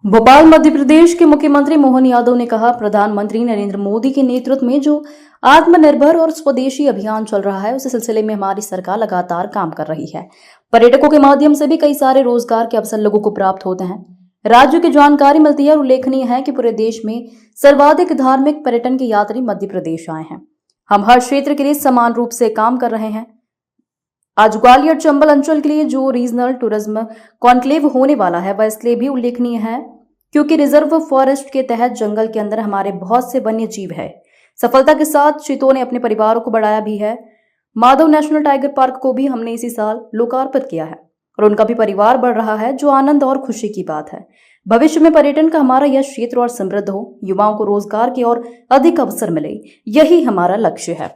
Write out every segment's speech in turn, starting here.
भोपाल मध्य प्रदेश के मुख्यमंत्री मोहन यादव ने कहा, प्रधानमंत्री नरेंद्र मोदी के नेतृत्व में जो आत्मनिर्भर और स्वदेशी अभियान चल रहा है, उस सिलसिले में हमारी सरकार लगातार काम कर रही है। पर्यटकों के माध्यम से भी कई सारे रोजगार के अवसर लोगों को प्राप्त होते हैं। राज्य की जानकारी मिलती है और उल्लेखनीय है कि पूरे देश में सर्वाधिक धार्मिक पर्यटन के यात्री मध्य प्रदेश आए हैं। हम हर क्षेत्र के लिए समान रूप से काम कर रहे हैं। आज ग्वालियर चंबल अंचल के लिए जो रीजनल टूरिज्म कॉन्क्लेव होने वाला है, वह इसलिए भी उल्लेखनीय है क्योंकि रिजर्व फॉरेस्ट के तहत जंगल के अंदर हमारे बहुत से वन्य जीव है। सफलता के साथ चीतों ने अपने परिवारों को बढ़ाया भी है। माधव नेशनल टाइगर पार्क को भी हमने इसी साल लोकार्पित किया है और उनका भी परिवार बढ़ रहा है, जो आनंद और खुशी की बात है। भविष्य में पर्यटन का हमारा यह क्षेत्र और समृद्ध हो, युवाओं को रोजगार के और अधिक अवसर मिले, यही हमारा लक्ष्य है।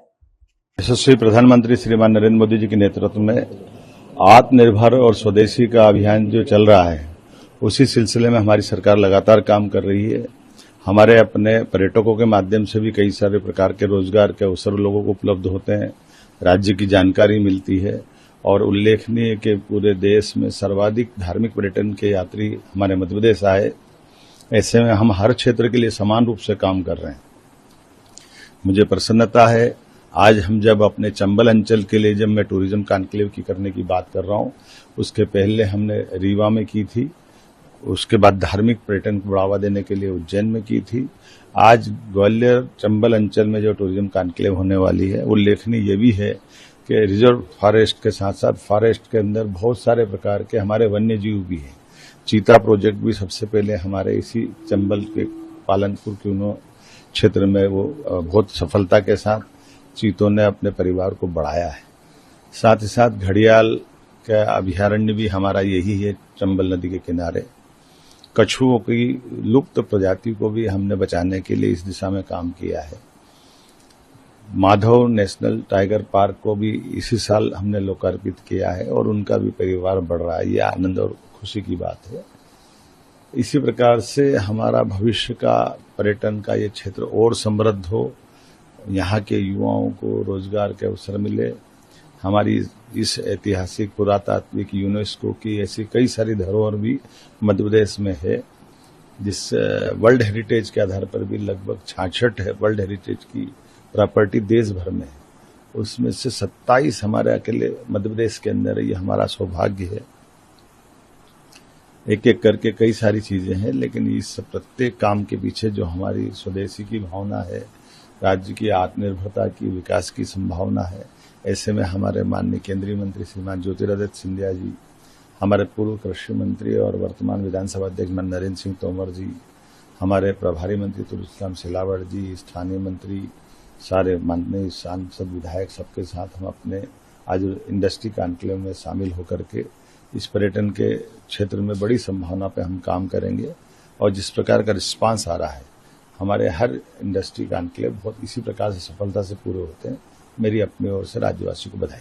यशस्वी प्रधानमंत्री श्रीमान नरेंद्र मोदी जी के नेतृत्व में आत्मनिर्भर और स्वदेशी का अभियान जो चल रहा है, उसी सिलसिले में हमारी सरकार लगातार काम कर रही है। हमारे अपने पर्यटकों के माध्यम से भी कई सारे प्रकार के रोजगार के अवसर लोगों को उपलब्ध होते हैं, राज्य की जानकारी मिलती है और उल्लेखनीय कि पूरे देश में सर्वाधिक धार्मिक पर्यटन के यात्री हमारे मध्य प्रदेश आए। ऐसे में हम हर क्षेत्र के लिए समान रूप से काम कर रहे हैं। मुझे प्रसन्नता है, आज हम जब अपने चंबल अंचल के लिए जब मैं टूरिज्म कॉन्क्लेव की करने की बात कर रहा हूं, उसके पहले हमने रीवा में की थी, उसके बाद धार्मिक पर्यटन को बढ़ावा देने के लिए उज्जैन में की थी। आज ग्वालियर चंबल अंचल में जो टूरिज्म कॉन्क्लेव होने वाली है, उल्लेखनीय ये भी है कि रिजर्व फॉरेस्ट के साथ साथ फॉरेस्ट के अंदर बहुत सारे प्रकार के हमारे वन्य जीव भी हैं। चीता प्रोजेक्ट भी सबसे पहले हमारे इसी चंबल के पालनपुर क्यूनो क्षेत्र में वो बहुत सफलता के साथ चीतों ने अपने परिवार को बढ़ाया है। साथ ही साथ घड़ियाल का अभयारण्य भी हमारा यही है, चंबल नदी के किनारे। कछुओं की लुप्त प्रजाति को भी हमने बचाने के लिए इस दिशा में काम किया है। माधव नेशनल टाइगर पार्क को भी इसी साल हमने लोकार्पित किया है और उनका भी परिवार बढ़ रहा है। ये आनंद और खुशी की बात है। इसी प्रकार से हमारा भविष्य का पर्यटन का ये क्षेत्र और समृद्ध हो, यहाँ के युवाओं को रोजगार के अवसर मिले। हमारी इस ऐतिहासिक पुरातात्विक यूनेस्को की ऐसी कई सारी धरोहर भी मध्य प्रदेश में है, जिस वर्ल्ड हेरिटेज के आधार पर भी लगभग 66 है वर्ल्ड हेरिटेज की प्रॉपर्टी देश भर में है। उसमें से 27 हमारे अकेले मध्य प्रदेश के अंदर है। ये हमारा सौभाग्य है। एक एक करके कई सारी चीजें हैं, लेकिन इस प्रत्येक काम के पीछे जो हमारी स्वदेशी की भावना है, राज्य की आत्मनिर्भरता की, विकास की संभावना है। ऐसे में हमारे माननीय केंद्रीय मंत्री श्रीमान ज्योतिरादित्य सिंधिया जी, हमारे पूर्व कृषि मंत्री और वर्तमान विधानसभा अध्यक्ष नरेंद्र सिंह तोमर जी, हमारे प्रभारी मंत्री तुलसीराम सिलावट जी, स्थानीय मंत्री, सारे माननीय सांसद विधायक, सबके साथ हम अपने आज इंडस्ट्री कॉन्क्लेव में शामिल होकर के इस पर्यटन के क्षेत्र में बड़ी संभावना पे हम काम करेंगे। और जिस प्रकार का रिस्पांस आ रहा है, हमारे हर इंडस्ट्री कॉन्क्लेव बहुत इसी प्रकार से सफलता से पूरे होते हैं। मेरी अपनी ओर से राज्यवासियों को बधाई।